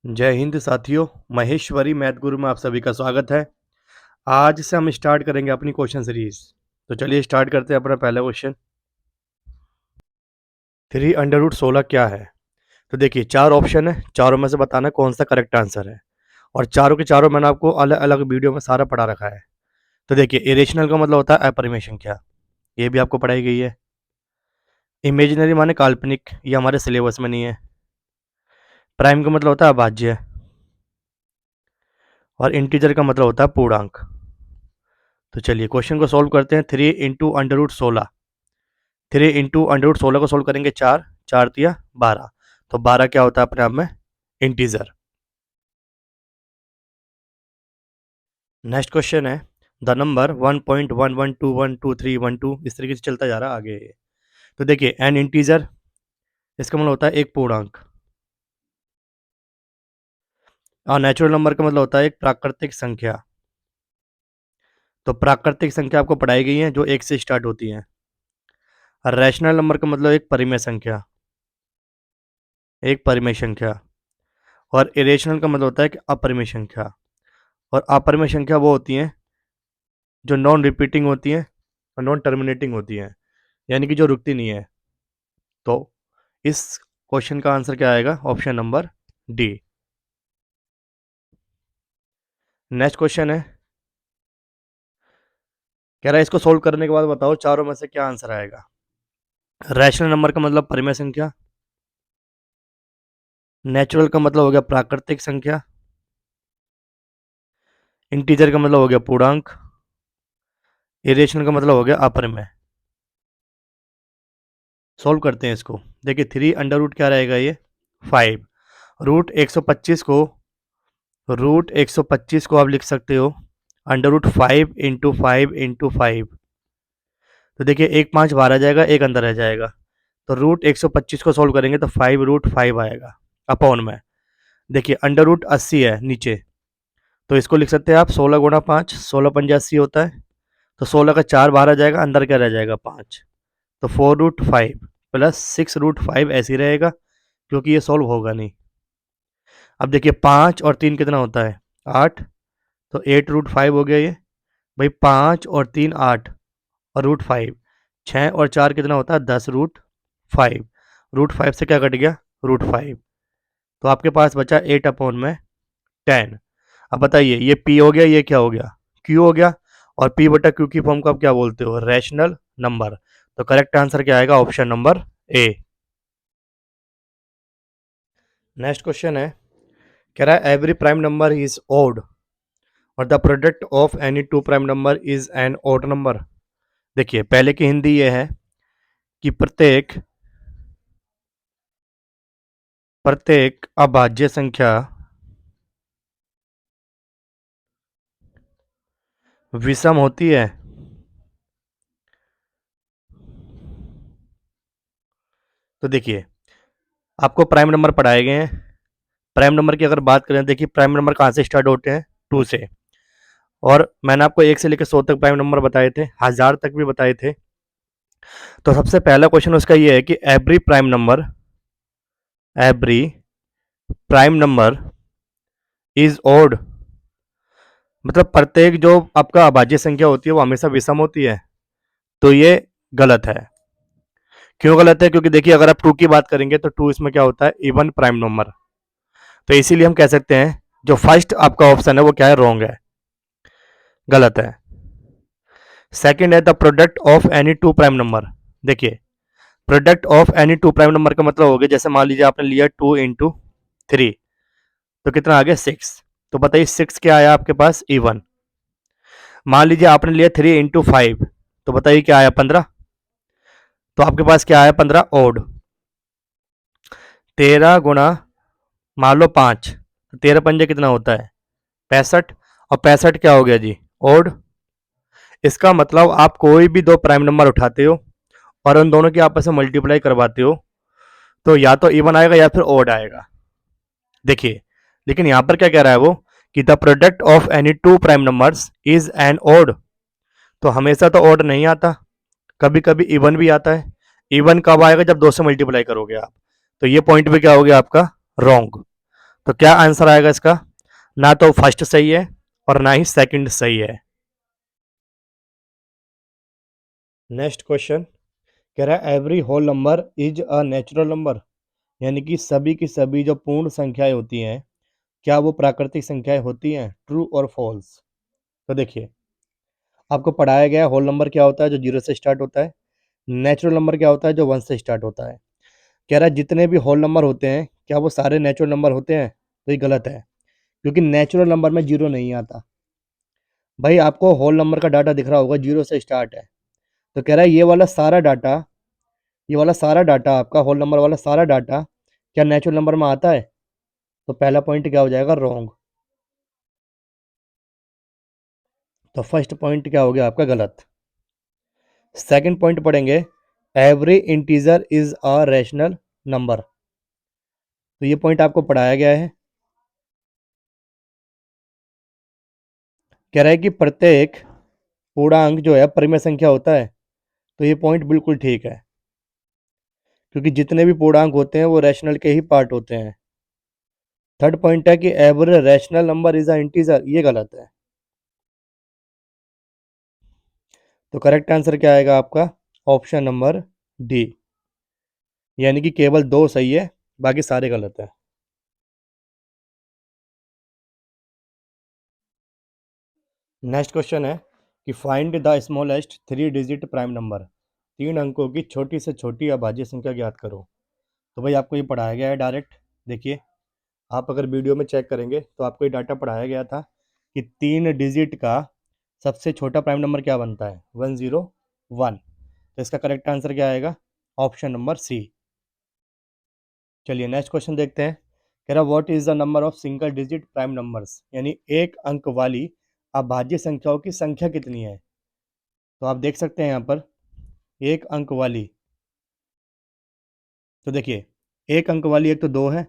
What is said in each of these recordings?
जय हिंद साथियों, महेश्वरी मैथ गुरु में आप सभी का स्वागत है। आज से हम स्टार्ट करेंगे अपनी क्वेश्चन सीरीज। तो चलिए स्टार्ट करते हैं अपना पहला क्वेश्चन। 3√16 क्या है? तो देखिए, चार ऑप्शन है, चारों में से बताना कौन सा करेक्ट आंसर है। और चारों के चारों मैंने आपको अलग अलग वीडियो में सारा पढ़ा रखा है। तो देखिए, इरेशनल का मतलब होता है अपरिमेय संख्या, ये भी आपको पढ़ाई गई है। इमेजिनरी माने काल्पनिक, ये हमारे सिलेबस में नहीं है। प्राइम का मतलब होता है अभाज्य, और इंटीजर का मतलब होता है पूर्णांक। तो चलिए क्वेश्चन को सॉल्व करते हैं। 3 × √16, 3 × √16 को सोल्व करेंगे। चार चार तिया 12, तो 12 क्या होता है अपने आप में? इंटीजर। नेक्स्ट क्वेश्चन है, द नंबर 1.11212312, इस तरीके से चलता जा रहा है आगे। तो देखिए, एन इंटीजर, इसका मतलब होता है एक पूर्णांक। और नेचुरल नंबर का मतलब होता है एक प्राकृतिक संख्या। तो प्राकृतिक संख्या आपको पढ़ाई गई है जो एक से स्टार्ट होती है। रैशनल नंबर का मतलब एक परिमेय संख्या, एक परिमेय संख्या। और इरेशनल का मतलब होता है कि अपरिमेय संख्या। और अपरिमेय संख्या वो होती हैं जो नॉन रिपीटिंग होती हैं और नॉन टर्मिनेटिंग होती हैं, यानी कि जो रुकती नहीं है। तो इस क्वेश्चन का आंसर क्या आएगा? Option number D. Next question है, कह रहा है इसको सोल्व करने के बाद बताओ चारों में से क्या आंसर आएगा। रैशनल नंबर का मतलब परिमेय संख्या, नेचुरल का मतलब हो गया प्राकृतिक संख्या, इंटीजर का मतलब हो गया पूर्णांक, इरेशनल का मतलब हो गया अपरिमेय। सोल्व करते हैं इसको। देखिए, 3 √ क्या रहेगा? ये 5। √125 को आप लिख सकते हो √5 × 5 × 5। तो देखिए, एक 5 बाहर आ जाएगा, एक अंदर रह जाएगा। तो √125 को सोल्व करेंगे तो 5√5 आएगा अपॉन में। देखिए, √80 है नीचे, तो इसको लिख सकते हैं आप 16 × 5, 16×5 = 80 होता है। तो 16 का 4 बाहर आ जाएगा, अंदर क्या रह जाएगा? 5। तो 4√5 प्लस 6√5 ऐसे ही रहेगा, क्योंकि ये सोल्व होगा नहीं। अब देखिए, 5 और 3 कितना होता है? 8। तो 8√5 हो गया ये। भाई 5 और 3 8, और √5 6 और 4 कितना होता है? 10√5। √5 से क्या कट गया? √5। तो आपके पास बचा 8/10। अब बताइए, ये पी हो गया, ये क्या हो गया? क्यू हो गया। और पी बटा क्यू की फॉर्म को आप क्या बोलते हो? Rational number. तो करेक्ट आंसर क्या आएगा? Option number A. Next question है, कह रहा है every prime number is odd और the product of any two prime number is an odd number. देखिए, पहले की हिंदी ये है कि प्रत्येक प्रत्येक अभाज्य संख्या विषम होती है। तो देखिए, आपको प्राइम नंबर पढ़ाए गए हैं। प्राइम नंबर की अगर बात करें, देखिए प्राइम नंबर कहाँ से स्टार्ट होते हैं? 2 से। और मैंने आपको 1 से लेकर 100 तक प्राइम नंबर बताए थे, 1000 तक भी बताए थे। तो सबसे पहला क्वेश्चन उसका ये है कि every prime number is odd, मतलब प्रत्येक जो आपका अभाज्य संख्या होती है वो हमेशा विषम होती है। तो ये गलत है। क्यों गलत है? क्योंकि देखिए, अगर आप 2 की बात करेंगे तो 2 इसमें क्या होता है? Even prime number. तो इसीलिए हम कह सकते हैं जो फर्स्ट आपका ऑप्शन है वो क्या है? रॉन्ग है, गलत है। सेकंड है the product of any two prime number. देखिए, product of any two prime number का मतलब हो गया, जैसे मान लीजिए आपने लिया 2 × 3, तो कितना आ गया? 6। तो बताइए 6 क्या आया आपके पास? इवन। मान लीजिए आपने लिया 3 × 5, तो बताइए क्या आया? 15। तो आपके पास क्या आया? 15 ओड। 13 गुणा मान लो 5, तो 13 पंजे कितना होता है? 65। और 65 क्या हो गया जी? ओड। इसका मतलब आप कोई भी दो प्राइम नंबर उठाते हो और उन दोनों की आपस में मल्टीप्लाई करवाते हो, तो या तो इवन आएगा या फिर ओड आएगा। देखिए, लेकिन यहां पर क्या कह रहा है वो कि the product of any two prime numbers is an odd. तो हमेशा तो ओड नहीं आता, कभी कभी इवन भी आता है। इवन कब आएगा? जब 2 से मल्टीप्लाई करोगे आप। तो ये पॉइंट भी क्या हो गया आपका? रॉन्ग। तो क्या आंसर आएगा इसका? ना तो फर्स्ट सही है और ना ही सेकंड सही है। नेक्स्ट क्वेश्चन कह रहा है every whole number is a natural number, यानी कि सभी की सभी जो पूर्ण संख्याएं होती हैं क्या वो प्राकृतिक संख्याएं होती हैं, ट्रू और फॉल्स? तो देखिए, आपको पढ़ाया गया होल नंबर क्या होता है जो जीरो से स्टार्ट होता है, नेचुरल नंबर क्या होता है जो वन से स्टार्ट होता है। कह रहा है जितने भी होल नंबर होते हैं क्या वो सारे नेचुरल नंबर होते हैं? तो ये गलत है, क्योंकि नेचुरल नंबर में जीरो नहीं आता। भाई आपको होल नंबर का डाटा दिख रहा होगा, जीरो से स्टार्ट है। तो कह रहा है ये वाला सारा डाटा आपका होल नंबर वाला सारा डाटा क्या नेचुरल नंबर में आता है? तो पहला पॉइंट क्या हो जाएगा, रॉन्ग। तो फर्स्ट पॉइंट क्या हो गया आपका, गलत। सेकंड पॉइंट पढ़ेंगे, every integer is a rational number. तो ये पॉइंट आपको पढ़ाया गया है। कह रहा है कि प्रत्येक पूर्णांक जो है परिमेय संख्या होता है। तो ये पॉइंट बिल्कुल ठीक है, क्योंकि जितने भी पूर्णांक होते हैं वो रैशनल के ही पार्ट होते हैं। थर्ड पॉइंट है कि every rational number is a integer, ये गलत है। तो करेक्ट आंसर क्या आएगा आपका, ऑप्शन नंबर डी, यानी कि केवल दो सही है, बाकी सारे गलत है। नेक्स्ट क्वेश्चन है कि find the smallest three digit prime number, तीन अंकों की छोटी से छोटी अभाज्य संख्या ज्ञात करो। तो भाई आपको ये पढ़ाया गया है डायरेक्ट। देखिए, आप अगर वीडियो में चेक करेंगे तो आपको ये डाटा पढ़ाया गया था कि तीन डिजिट का सबसे छोटा प्राइम नंबर क्या बनता है, 101। तो इसका करेक्ट आंसर क्या आएगा, ऑप्शन नंबर सी। चलिए नेक्स्ट क्वेश्चन देखते हैं। कह रहा what is the number of single digit prime numbers, यानी एक अंक वाली अभाज्य संख्याओं की संख्या कितनी है? तो आप देख सकते हैं यहाँ पर एक अंक वाली। तो देखिए, एक अंक वाली एक तो दो है,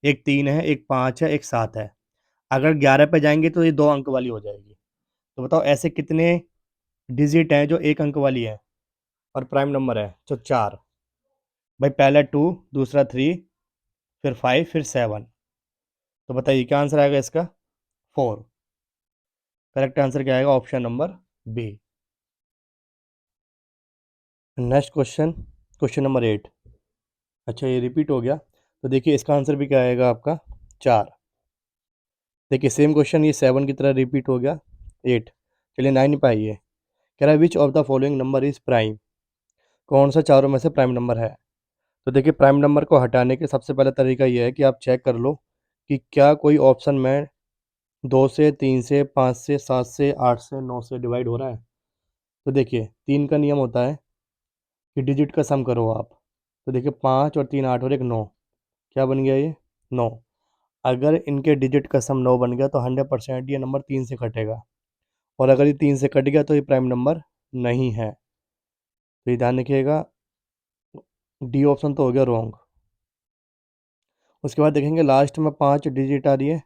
एक तीन है, एक पाँच है, एक सात है। अगर 11 पे जाएंगे तो ये दो अंक वाली हो जाएगी। तो बताओ ऐसे कितने डिजिट हैं जो एक अंक वाली है और प्राइम नंबर है? तो चार। भाई पहला टू, दूसरा थ्री, फिर फाइव, फिर सेवन। तो बताइए क्या आंसर आएगा इसका, फोर। करेक्ट आंसर क्या आएगा, option number B. Next question, question number 8। अच्छा ये रिपीट हो गया, तो देखिए इसका आंसर भी क्या आएगा आपका, चार। देखिए सेम क्वेश्चन ये 7 की तरह रिपीट हो गया, 8। चलिए 9 पे आइए। कह रहा है which of the following number is prime, कौन सा चारों में से प्राइम नंबर है? तो देखिए प्राइम नंबर को हटाने के सबसे पहला तरीका ये है कि आप चेक कर लो कि क्या कोई ऑप्शन में दो से, तीन से, पाँच से, सात से, आठ से, नौ से डिवाइड हो रहा है। तो देखिए तीन का नियम होता है कि डिजिट का सम करो आप। तो देखिए पाँच और तीन आठ और एक नौ, क्या बन गया ये, नौ। अगर इनके डिजिट का सम नौ बन गया तो 100% ये नंबर तीन से कटेगा, और अगर ये तीन से कट गया तो ये प्राइम नंबर नहीं है। तो ये ध्यान रखिएगा, डी ऑप्शन तो हो गया रॉन्ग। उसके बाद देखेंगे लास्ट में पाँच डिजिट आ रही है,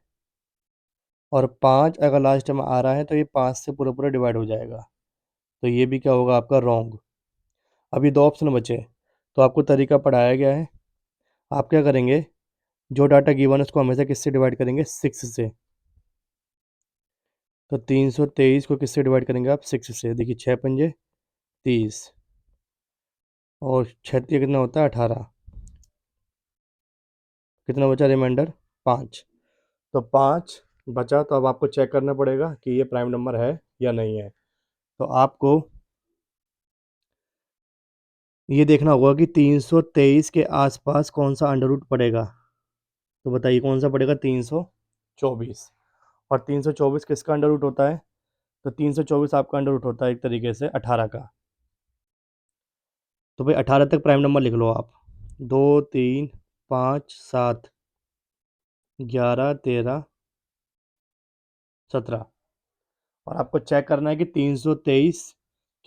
और पाँच अगर लास्ट में आ रहा है तो ये पाँच से पूरा पूरा डिवाइड हो जाएगा। तो ये भी क्या होगा आपका, रॉन्ग। अभी दो ऑप्शन बचे, तो आपको तरीका पढ़ाया गया है। आप क्या करेंगे, जो डाटा गिवन है उसको हमेशा किससे डिवाइड करेंगे, सिक्स से। तो 323 को किससे डिवाइड करेंगे आप, सिक्स से। देखिए छः पंजे 30, और छः कितना होता है, 18। कितना बचा रिमाइंडर, पाँच। तो पाँच बचा, तो अब आपको चेक करना पड़ेगा कि ये प्राइम नंबर है या नहीं है। तो आपको ये देखना होगा कि 323 के आसपास कौन सा अंडर रूट पड़ेगा। तो बताइए कौन सा पड़ेगा, 324। और 324 किसका अंडर रूट होता है? तो 324 आपका अंडर रूट होता है एक तरीके से 18 का। तो भाई 18 तक प्राइम नंबर लिख लो आप, दो, तीन, पाँच, सात, 11, 13, 17। और आपको चेक करना है कि 323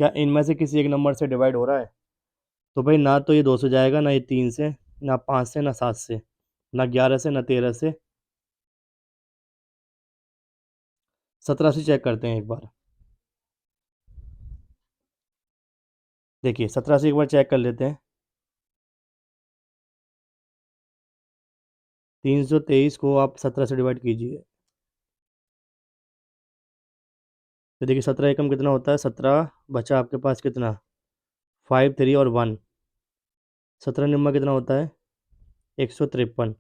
क्या इनमें से किसी एक नंबर से डिवाइड हो रहा है? तो भाई ना तो ये दो से जाएगा, ना ये तीन से, ना पाँच से, ना सात से, ना 11 से, ना 13 से। 17 से चेक करते हैं एक बार। देखिए 17 से एक बार चेक कर लेते हैं। 323 को आप 17 से डिवाइड कीजिए। तो देखिए 17 एकम कितना होता है, 17 बचा आपके पास कितना, 5 3 और 1, 17 निम्मा कितना होता है 153।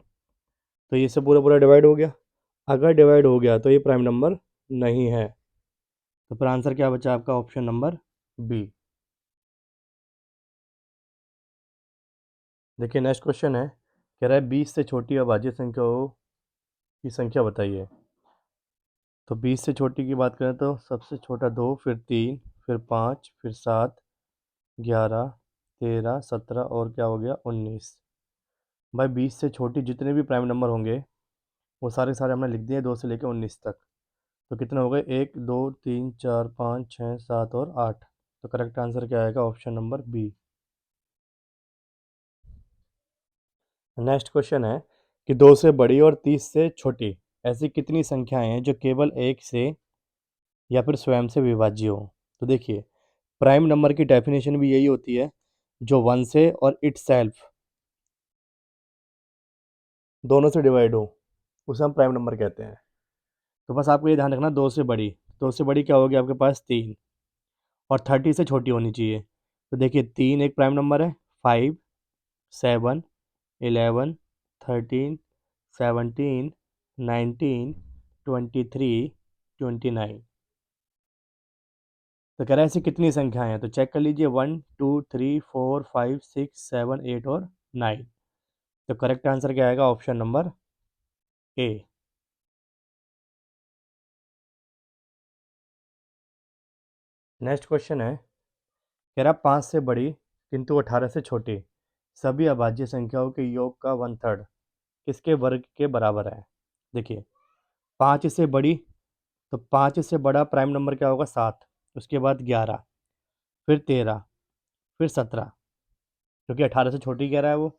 तो ये सब पूरा पूरा डिवाइड हो गया। अगर डिवाइड हो गया तो ये प्राइम नंबर नहीं है। तो फिर आंसर क्या बचा आपका, ऑप्शन नंबर बी। देखिए नेक्स्ट क्वेश्चन है, कह रहा है 20 से छोटी अभाज्य संख्याओं की संख्या बताइए। तो 20 से छोटी की बात करें तो सबसे छोटा 2, फिर 3, फिर 5, फिर 7, 11, 13, 17 और क्या हो गया 19। भाई 20 से छोटी जितने भी प्राइम नंबर होंगे वो सारे सारे हमने लिख दिए 2 से लेकर 19 तक। तो कितने हो गए, 1 2 3 4 5 6 7 और 8। तो करेक्ट आंसर क्या आएगा, option number B. Next question है कि 2 से बड़ी और 30 से छोटी ऐसी कितनी संख्याएं हैं जो केवल एक से या फिर स्वयं से विभाज्य हो। तो देखिए प्राइम नंबर की डेफिनेशन भी यही होती है, जो 1 से और इट सेल्फ दोनों से डिवाइड हो उसे हम प्राइम नंबर कहते हैं। तो बस आपको ये ध्यान रखना, 2 से बड़ी, 2 से बड़ी क्या होगी आपके पास 3, और 30 से छोटी होनी चाहिए। तो देखिए 3 एक प्राइम नंबर है, 5 7 11 13 17 19 23 29। तो कह रहा है ऐसी कितनी संख्याएं हैं, तो चेक कर लीजिए 1 2 3 4 5 6 7 8 और 9। तो करेक्ट आंसर क्या आएगा, option number A. Next question है, कह रहा 5 से बड़ी किंतु 18 से छोटी सभी अभाज्य संख्याओं के योग का 1/3 किसके वर्ग के बराबर है। देखिए 5 से बड़ी, तो 5 से बड़ा प्राइम नंबर क्या होगा 7, उसके बाद 11, फिर 13, फिर 17, क्योंकि 18 से छोटी कह रहा है वो।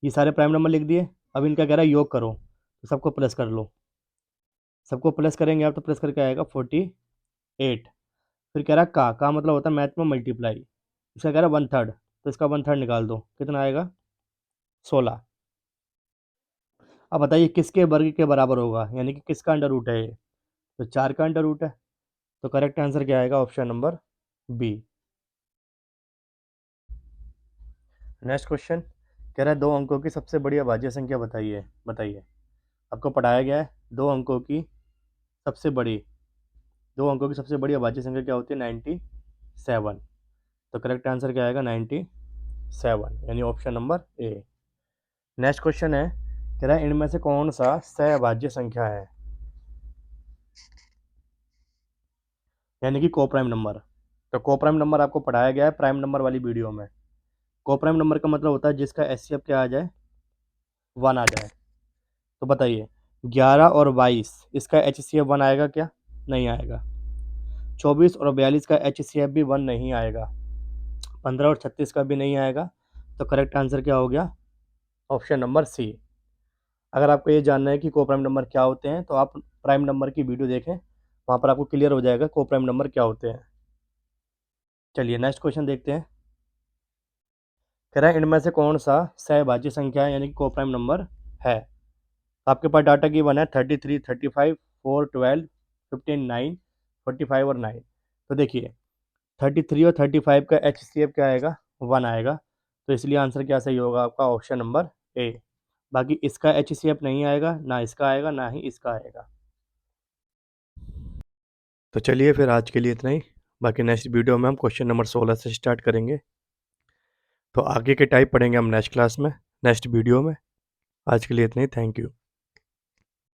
ये सारे प्राइम नंबर लिख दिए। अब इनका कह रहा है योग करो, तो सबको प्लस कर लो। सबको प्लस करेंगे आप तो प्लस करके आएगा 48। फिर कह रहा है का मतलब होता है मैथ में मल्टीप्लाई। इसका कह रहा है 1/3, तो इसका 1/3 निकाल दो, कितना आएगा 16। अब बताइए किसके वर्ग के बराबर होगा, यानी कि किसका अंडर रूट है ये, तो 4 का अंडर रूट है। तो करेक्ट आंसर क्या आएगा, option number B. Next question, कह रहा है 2 अंकों की सबसे बड़ी अभाज्य संख्या बताइए। बताइए आपको पढ़ाया गया है 2 अंकों की सबसे बड़ी, 2 अंकों की सबसे बड़ी अभाज्य संख्या क्या होती है 97। तो करेक्ट आंसर क्या आएगा 97, यानी option number A. Next question है, कह रहा है इनमें से कौन सा सहअभाज्य संख्या है, यानी कि को प्राइम नंबर। तो को प्राइम नंबर आपको पढ़ाया गया है प्राइम नंबर वाली वीडियो में। को प्राइम नंबर का मतलब होता है जिसका एचसीएफ क्या आ जाए, 1 आ जाए। तो बताइए 11 और 22 इसका एचसीएफ 1 आएगा क्या, नहीं आएगा। 24 और 42 का एचसीएफ भी 1 नहीं आएगा। 15 और 36 का भी नहीं आएगा। तो करेक्ट आंसर क्या हो गया, ऑप्शन नंबर सी। अगर आपको ये जानना है कि को प्राइम नंबर क्या होते हैं तो आप प्राइम नंबर की वीडियो देखें, वहाँ पर आपको क्लियर हो जाएगा को प्राइम नंबर क्या होते हैं। चलिए नेक्स्ट क्वेश्चन देखते हैं, कह रहा है इनमें से कौन सा सहभाज्य संख्या है, यानी कि को प्राइम नंबर है। आपके पास डाटा गिवन है 33 35 4 12 15 9 45 और 9। तो देखिए 33 और 35 का एचसीएफ क्या आएगा, 1 आएगा। तो इसलिए आंसर क्या सही होगा आपका, ऑप्शन नंबर ए। बाकी इसका एचसीएफ नहीं आएगा, ना इसका आएगा, ना ही इसका आएगा। तो चलिए फिर आज के लिए इतना ही। बाकी नेक्स्ट वीडियो में हम क्वेश्चन नंबर 16 से स्टार्ट करेंगे। तो आगे के टाइप पढ़ेंगे हम नेक्स्ट क्लास में, नेक्स्ट वीडियो में। आज के लिए इतना ही, थैंक यू।